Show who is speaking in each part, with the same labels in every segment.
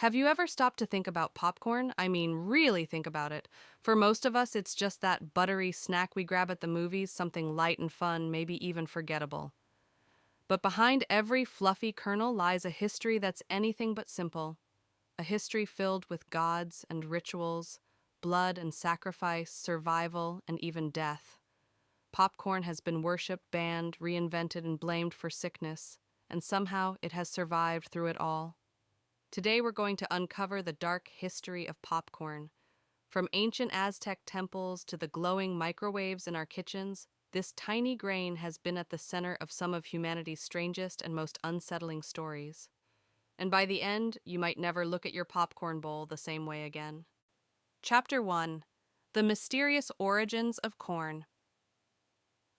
Speaker 1: Have you ever stopped to think about popcorn? I mean, really think about it. For most of us, it's just that buttery snack we grab at the movies, something light and fun, maybe even forgettable. But behind every fluffy kernel lies a history that's anything but simple. A history filled with gods and rituals, blood and sacrifice, survival, and even death. Popcorn has been worshipped, banned, reinvented, and blamed for sickness, and somehow it has survived through it all. Today we're going to uncover the dark history of popcorn. From ancient Aztec temples to the glowing microwaves in our kitchens, this tiny grain has been at the center of some of humanity's strangest and most unsettling stories. And by the end, you might never look at your popcorn bowl the same way again. Chapter 1: The Mysterious Origins of Corn.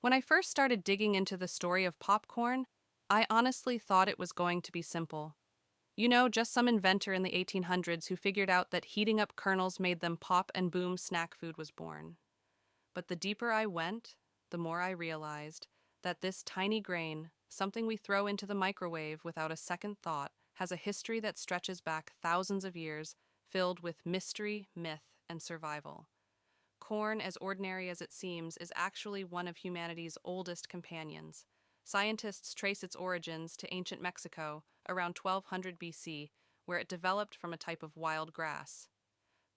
Speaker 1: When I first started digging into the story of popcorn, I honestly thought it was going to be simple. You know, just some inventor in the 1800s who figured out that heating up kernels made them pop and boom, snack food was born. But the deeper I went, the more I realized that this tiny grain, something we throw into the microwave without a second thought, has a history that stretches back thousands of years, filled with mystery, myth, and survival. Corn, as ordinary as it seems, is actually one of humanity's oldest companions. Scientists trace its origins to ancient Mexico around 1200 BC, where it developed from a type of wild grass.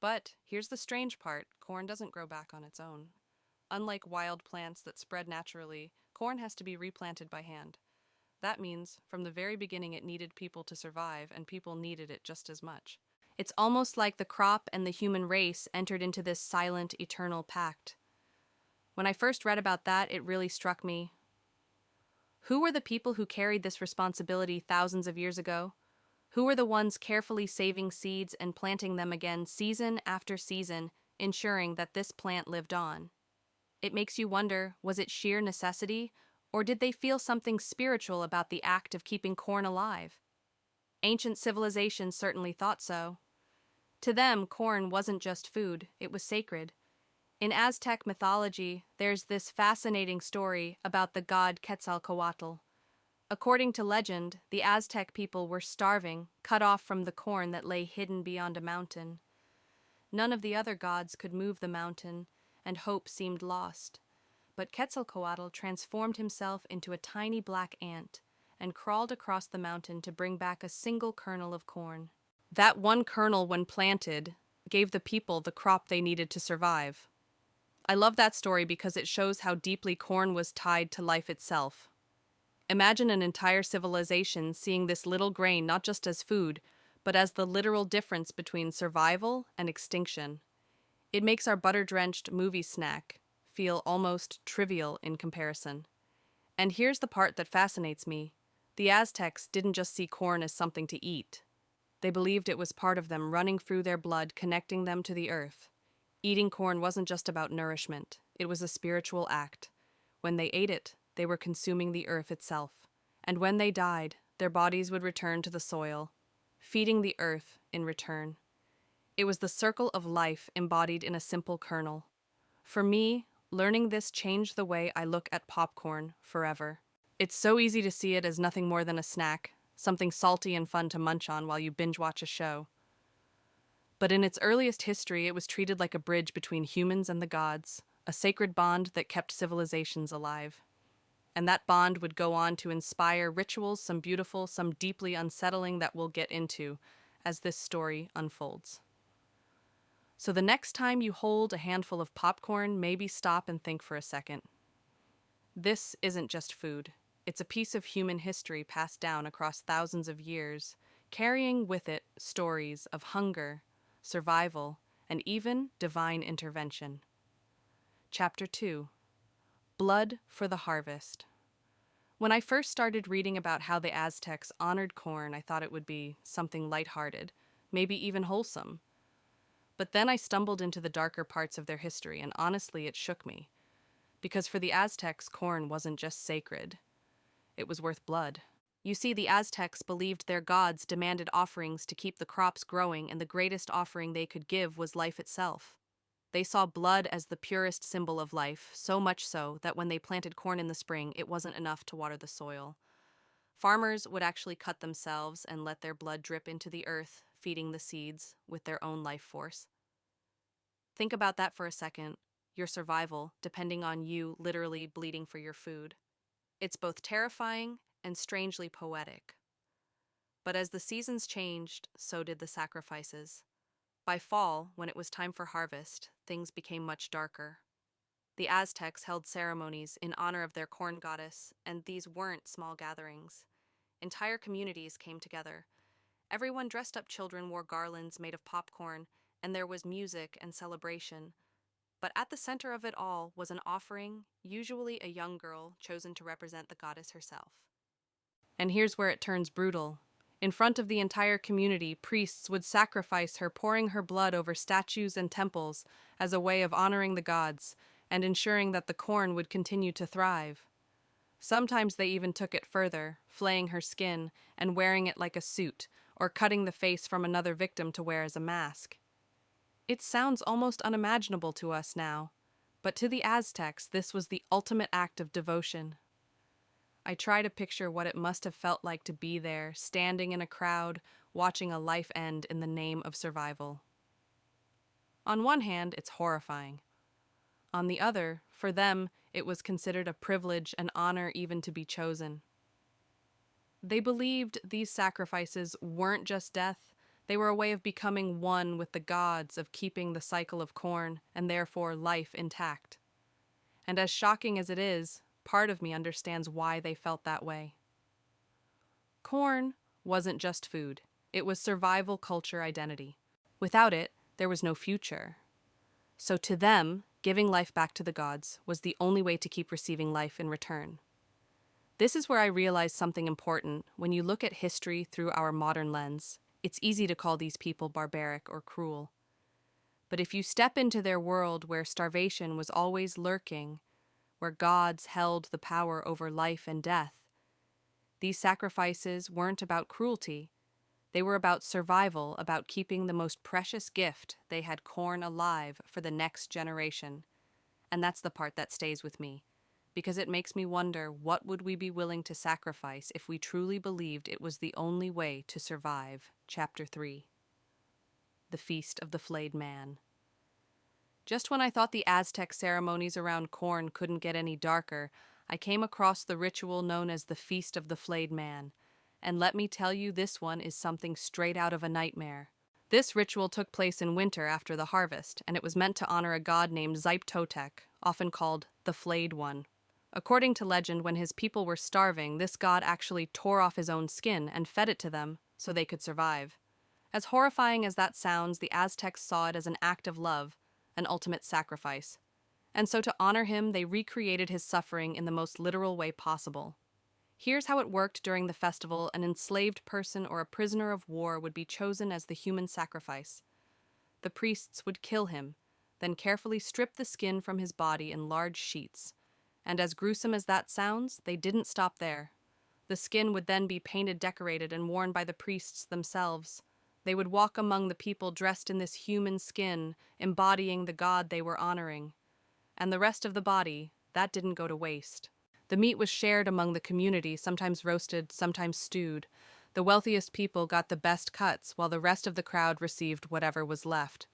Speaker 1: But here's the strange part: corn doesn't grow back on its own. Unlike wild plants that spread naturally, corn has to be replanted by hand. That means, from the very beginning, it needed people to survive, and people needed it just as much. It's almost like the crop and the human race entered into this silent, eternal pact. When I first read about that, it really struck me. Who were the people who carried this responsibility thousands of years ago? Who were the ones carefully saving seeds and planting them again season after season, ensuring that this plant lived on? It makes you wonder, was it sheer necessity, or did they feel something spiritual about the act of keeping corn alive? Ancient civilizations certainly thought so. To them, corn wasn't just food, it was sacred. In Aztec mythology, there's this fascinating story about the god Quetzalcoatl. According to legend, the Aztec people were starving, cut off from the corn that lay hidden beyond a mountain. None of the other gods could move the mountain, and hope seemed lost. But Quetzalcoatl transformed himself into a tiny black ant and crawled across the mountain to bring back a single kernel of corn. That one kernel, when planted, gave the people the crop they needed to survive. I love that story because it shows how deeply corn was tied to life itself. Imagine an entire civilization seeing this little grain not just as food, but as the literal difference between survival and extinction. It makes our butter-drenched movie snack feel almost trivial in comparison. And here's the part that fascinates me. The Aztecs didn't just see corn as something to eat. They believed it was part of them, running through their blood, connecting them to the earth. Eating corn wasn't just about nourishment, it was a spiritual act. When they ate it, they were consuming the earth itself. And when they died, their bodies would return to the soil, feeding the earth in return. It was the circle of life embodied in a simple kernel. For me, learning this changed the way I look at popcorn forever. It's so easy to see it as nothing more than a snack, something salty and fun to munch on while you binge watch a show. But in its earliest history, it was treated like a bridge between humans and the gods, a sacred bond that kept civilizations alive. And that bond would go on to inspire rituals, some beautiful, some deeply unsettling, that we'll get into as this story unfolds. So the next time you hold a handful of popcorn, maybe stop and think for a second. This isn't just food. It's a piece of human history passed down across thousands of years, carrying with it stories of hunger, survival, and even divine intervention. Chapter 2: Blood for the Harvest. When I first started reading about how the Aztecs honored corn, I thought it would be something lighthearted, maybe even wholesome. But then I stumbled into the darker parts of their history, and honestly, it shook me. Because for the Aztecs, corn wasn't just sacred. It was worth blood. You see, the Aztecs believed their gods demanded offerings to keep the crops growing, and the greatest offering they could give was life itself. They saw blood as the purest symbol of life, so much so that when they planted corn in the spring, it wasn't enough to water the soil. Farmers would actually cut themselves and let their blood drip into the earth, feeding the seeds with their own life force. Think about that for a second, your survival depending on you literally bleeding for your food. It's both terrifying and strangely poetic. But as the seasons changed, so did the sacrifices. By fall, when it was time for harvest, things became much darker. The Aztecs held ceremonies in honor of their corn goddess, and these weren't small gatherings. Entire communities came together. Everyone dressed up, children wore garlands made of popcorn, and there was music and celebration. But at the center of it all was an offering, usually a young girl chosen to represent the goddess herself. And here's where it turns brutal. In front of the entire community, priests would sacrifice her, pouring her blood over statues and temples as a way of honoring the gods and ensuring that the corn would continue to thrive. Sometimes they even took it further, flaying her skin and wearing it like a suit, or cutting the face from another victim to wear as a mask. It sounds almost unimaginable to us now, but to the Aztecs, this was the ultimate act of devotion. I try to picture what it must have felt like to be there, standing in a crowd, watching a life end in the name of survival. On one hand, it's horrifying. On the other, for them, it was considered a privilege and honor even to be chosen. They believed these sacrifices weren't just death, they were a way of becoming one with the gods, of keeping the cycle of corn, and therefore life intact. And as shocking as it is, part of me understands why they felt that way. Corn wasn't just food, it was survival culture identity. Without it, there was no future. So to them, giving life back to the gods was the only way to keep receiving life in return. This is where I realized something important. When you look at history through our modern lens, it's easy to call these people barbaric or cruel. But if you step into their world where starvation was always lurking, where gods held the power over life and death, these sacrifices weren't about cruelty. They were about survival, about keeping the most precious gift they had, corn, alive for the next generation. And that's the part that stays with me, because it makes me wonder, what would we be willing to sacrifice if we truly believed it was the only way to survive? Chapter 3. The Feast of the Flayed Man. Just when I thought the Aztec ceremonies around corn couldn't get any darker, I came across the ritual known as the Feast of the Flayed Man. And let me tell you, this one is something straight out of a nightmare. This ritual took place in winter after the harvest, and it was meant to honor a god named Totec, often called the Flayed One. According to legend, when his people were starving, this god actually tore off his own skin and fed it to them so they could survive. As horrifying as that sounds, the Aztecs saw it as an act of love, an ultimate sacrifice. And so to honor him, they recreated his suffering in the most literal way possible. Here's how it worked during the festival. An enslaved person or a prisoner of war would be chosen as the human sacrifice. The priests would kill him, then carefully strip the skin from his body in large sheets. And as gruesome as that sounds, they didn't stop there. The skin would then be painted, decorated, and worn by the priests themselves. They would walk among the people dressed in this human skin, embodying the god they were honoring. And the rest of the body, that didn't go to waste. The meat was shared among the community, sometimes roasted, sometimes stewed. The wealthiest people got the best cuts, while the rest of the crowd received whatever was left.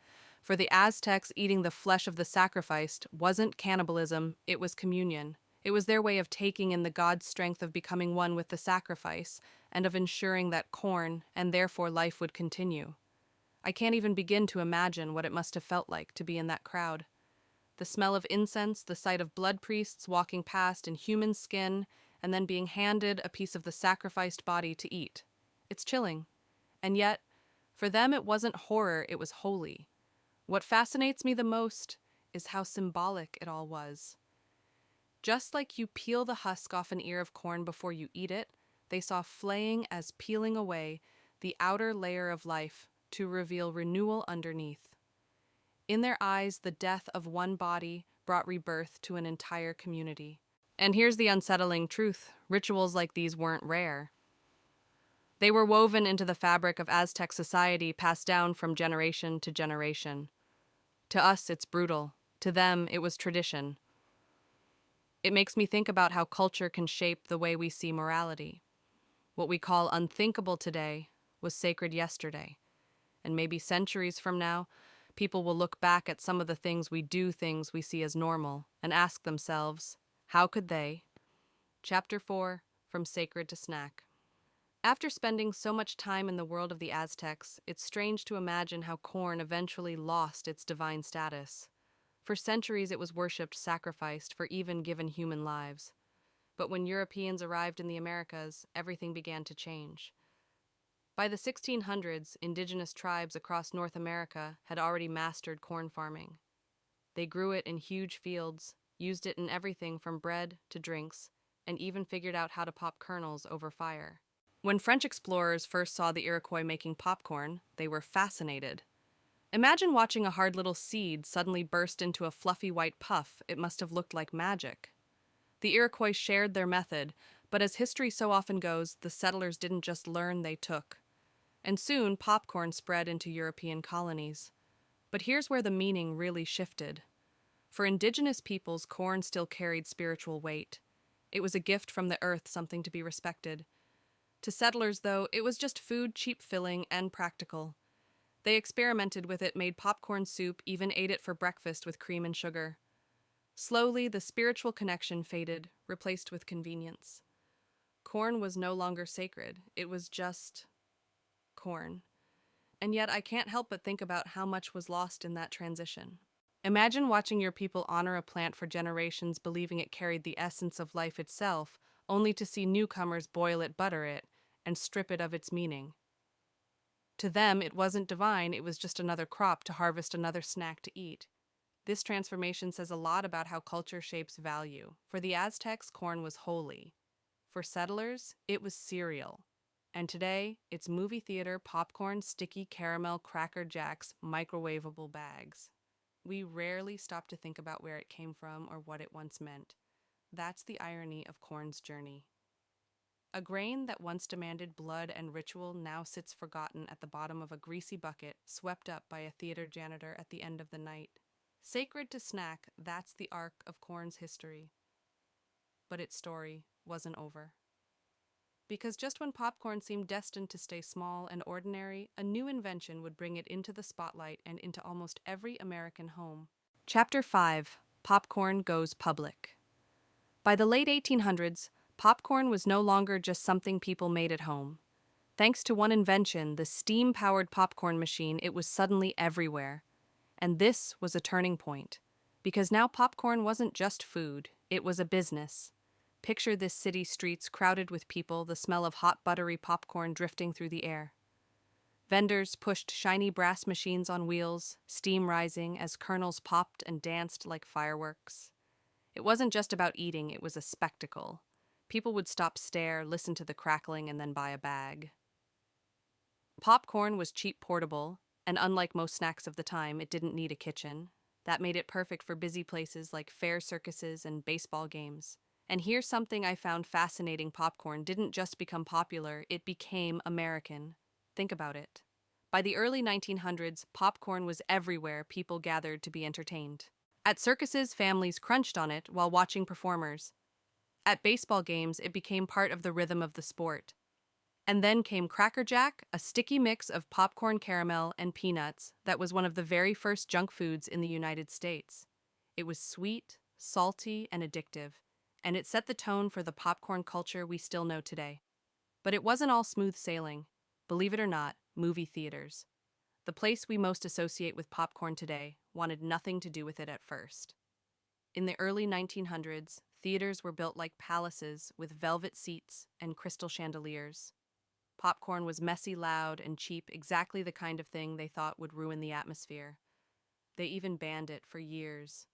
Speaker 1: For the Aztecs, eating the flesh of the sacrificed wasn't cannibalism, it was communion. It was their way of taking in the God's strength of becoming one with the sacrifice, and of ensuring that corn, and therefore life, would continue. I can't even begin to imagine what it must have felt like to be in that crowd. The smell of incense, the sight of blood priests walking past in human skin, and then being handed a piece of the sacrificed body to eat. It's chilling. And yet, for them it wasn't horror, it was holy. What fascinates me the most is how symbolic it all was. Just like you peel the husk off an ear of corn before you eat it, they saw flaying as peeling away the outer layer of life to reveal renewal underneath. In their eyes, the death of one body brought rebirth to an entire community. And here's the unsettling truth: rituals like these weren't rare. They were woven into the fabric of Aztec society, passed down from generation to generation. To us, it's brutal. To them, it was tradition. It makes me think about how culture can shape the way we see morality. What we call unthinkable today was sacred yesterday. and maybe centuries from now, people will look back at some of the things we see as normal and ask themselves, how could they? Chapter 4, From Sacred to Snack. After spending so much time in the world of the Aztecs, it's strange to imagine how corn eventually lost its divine status. For centuries it was worshipped, sacrificed for even given human lives. But when Europeans arrived in the Americas, everything began to change. By the 1600s, indigenous tribes across North America had already mastered corn farming. They grew it in huge fields, used it in everything from bread to drinks, and even figured out how to pop kernels over fire. When French explorers first saw the Iroquois making popcorn, they were fascinated. Imagine watching a hard little seed suddenly burst into a fluffy white puff. It must have looked like magic. The Iroquois shared their method, but as history so often goes, the settlers didn't just learn, they took. And soon, popcorn spread into European colonies. But here's where the meaning really shifted. For indigenous peoples, corn still carried spiritual weight. It was a gift from the earth, something to be respected. To settlers, though, it was just food, cheap, filling, and practical. They experimented with it, made popcorn soup, even ate it for breakfast with cream and sugar. Slowly, the spiritual connection faded, replaced with convenience. Corn was no longer sacred. It was just corn. And yet I can't help but think about how much was lost in that transition. Imagine watching your people honor a plant for generations, believing it carried the essence of life itself, only to see newcomers boil it, butter it, and strip it of its meaning. To them, it wasn't divine, it was just another crop to harvest, another snack to eat. This transformation says a lot about how culture shapes value. For the Aztecs, corn was holy. For settlers, it was cereal. And today, it's movie theater, popcorn, sticky caramel, Cracker Jacks, microwavable bags. We rarely stop to think about where it came from or what it once meant. That's the irony of corn's journey. A grain that once demanded blood and ritual now sits forgotten at the bottom of a greasy bucket, swept up by a theater janitor at the end of the night. Sacred to snack, that's the arc of corn's history. But its story wasn't over. Because just when popcorn seemed destined to stay small and ordinary, a new invention would bring it into the spotlight and into almost every American home. Chapter 5: Popcorn Goes Public. By the late 1800s, popcorn was no longer just something people made at home. Thanks to one invention, the steam-powered popcorn machine, it was suddenly everywhere. And this was a turning point, because now popcorn wasn't just food, it was a business. Picture this city streets crowded with people, the smell of hot buttery popcorn drifting through the air. Vendors pushed shiny brass machines on wheels, steam rising as kernels popped and danced like fireworks. It wasn't just about eating, it was a spectacle. People would stop, stare, listen to the crackling, and then buy a bag. Popcorn was cheap, portable, and unlike most snacks of the time, it didn't need a kitchen. That made it perfect for busy places like fair circuses and baseball games. And here's something I found fascinating: popcorn didn't just become popular, it became American. Think about it. By the early 1900s, popcorn was everywhere. People gathered to be entertained. At circuses, families crunched on it while watching performers. At baseball games, it became part of the rhythm of the sport. And then came Cracker Jack, a sticky mix of popcorn, caramel, and peanuts that was one of the very first junk foods in the United States. It was sweet, salty, and addictive, and it set the tone for the popcorn culture we still know today. But it wasn't all smooth sailing. Believe it or not, movie theaters, the place we most associate with popcorn today, wanted nothing to do with it at first. In the early 1900s, theaters were built like palaces with velvet seats and crystal chandeliers. Popcorn was messy, loud, and cheap, exactly the kind of thing they thought would ruin the atmosphere. They even banned it for years.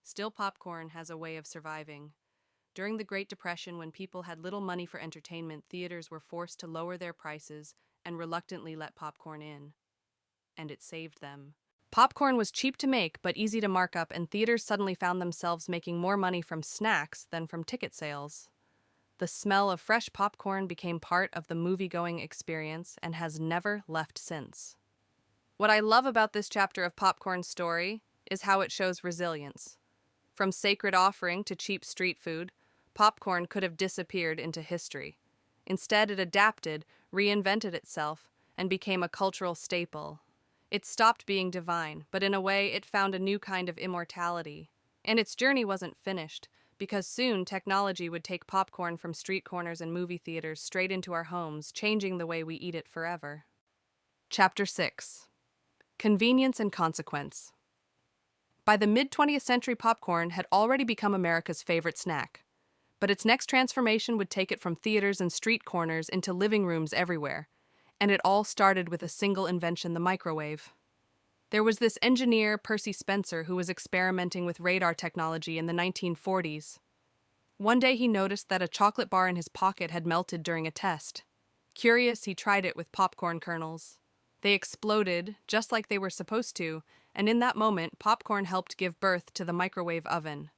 Speaker 1: Still, popcorn has a way of surviving. During the Great Depression, when people had little money for entertainment, theaters were forced to lower their prices and reluctantly let popcorn in. And it saved them. Popcorn was cheap to make but easy to mark up, and theaters suddenly found themselves making more money from snacks than from ticket sales. The smell of fresh popcorn became part of the movie-going experience and has never left since. What I love about this chapter of popcorn's story is how it shows resilience. From sacred offering to cheap street food, popcorn could have disappeared into history. Instead, it adapted, reinvented itself, and became a cultural staple. It stopped being divine, but in a way it found a new kind of immortality. And its journey wasn't finished, because soon technology would take popcorn from street corners and movie theaters straight into our homes, changing the way we eat it forever. Chapter 6: Convenience and Consequence. By the mid-20th century, popcorn had already become America's favorite snack. But its next transformation would take it from theaters and street corners into living rooms everywhere. And it all started with a single invention, the microwave. There was this engineer, Percy Spencer, who was experimenting with radar technology in the 1940s. One day he noticed that a chocolate bar in his pocket had melted during a test. Curious, he tried it with popcorn kernels. They exploded, just like they were supposed to, and in that moment, popcorn helped give birth to the microwave oven.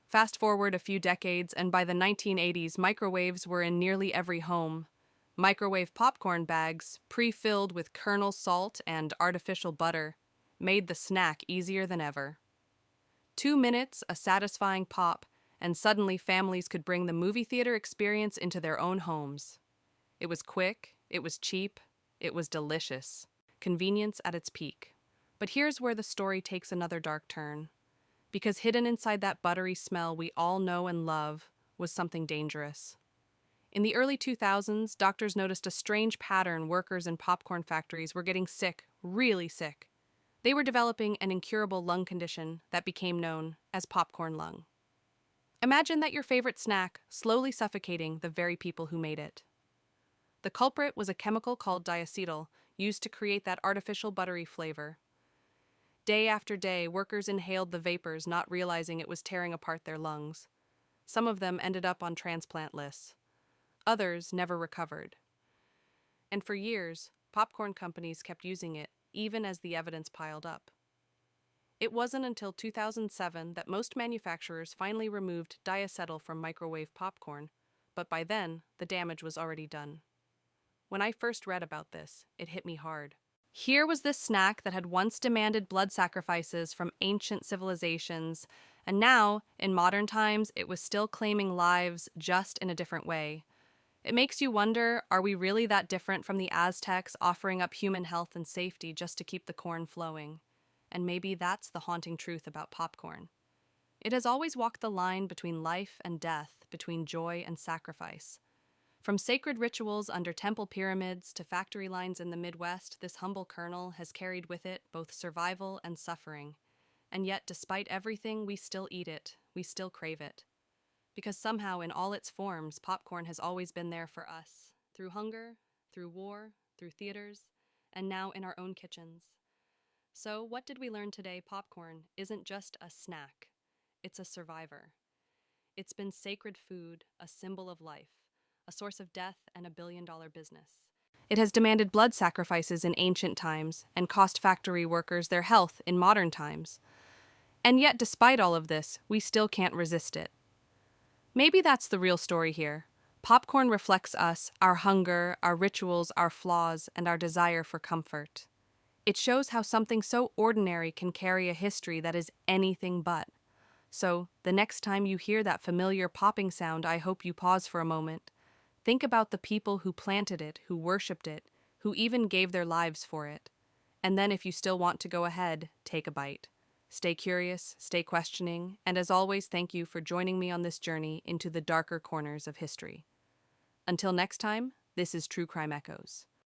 Speaker 1: Fast forward a few decades, and by the 1980s, microwaves were in nearly every home. Microwave popcorn bags, pre-filled with kernel salt and artificial butter, made the snack easier than ever. 2 minutes, a satisfying pop, and suddenly families could bring the movie theater experience into their own homes. It was quick, it was cheap, it was delicious. Convenience at its peak. But here's where the story takes another dark turn. Because hidden inside that buttery smell we all know and love was something dangerous. In the early 2000s, doctors noticed a strange pattern. Workers in popcorn factories were getting sick, really sick. They were developing an incurable lung condition that became known as popcorn lung. Imagine that your favorite snack slowly suffocating the very people who made it. The culprit was a chemical called diacetyl, used to create that artificial buttery flavor. Day after day, workers inhaled the vapors, not realizing it was tearing apart their lungs. Some of them ended up on transplant lists. Others never recovered. And for years, popcorn companies kept using it, even as the evidence piled up. It wasn't until 2007 that most manufacturers finally removed diacetyl from microwave popcorn, but by then, the damage was already done. When I first read about this, it hit me hard. Here was this snack that had once demanded blood sacrifices from ancient civilizations, and now, in modern times, it was still claiming lives, just in a different way. It makes you wonder, are we really that different from the Aztecs, offering up human health and safety just to keep the corn flowing? And maybe that's the haunting truth about popcorn. It has always walked the line between life and death, between joy and sacrifice. From sacred rituals under temple pyramids to factory lines in the Midwest, this humble kernel has carried with it both survival and suffering. And yet, despite everything, we still eat it, we still crave it. Because somehow, in all its forms, popcorn has always been there for us, through hunger, through war, through theaters, and now in our own kitchens. So, what did we learn today? Popcorn isn't just a snack, it's a survivor. It's been sacred food, a symbol of life, a source of death, and a billion-dollar business. It has demanded blood sacrifices in ancient times and cost factory workers their health in modern times. And yet, despite all of this, we still can't resist it. Maybe that's the real story here. Popcorn reflects us, our hunger, our rituals, our flaws, and our desire for comfort. It shows how something so ordinary can carry a history that is anything but. So, the next time you hear that familiar popping sound, I hope you pause for a moment. Think about the people who planted it, who worshipped it, who even gave their lives for it. And then if you still want to go ahead, take a bite. Stay curious, stay questioning, and as always, thank you for joining me on this journey into the darker corners of history. Until next time, this is True Crime Echoes.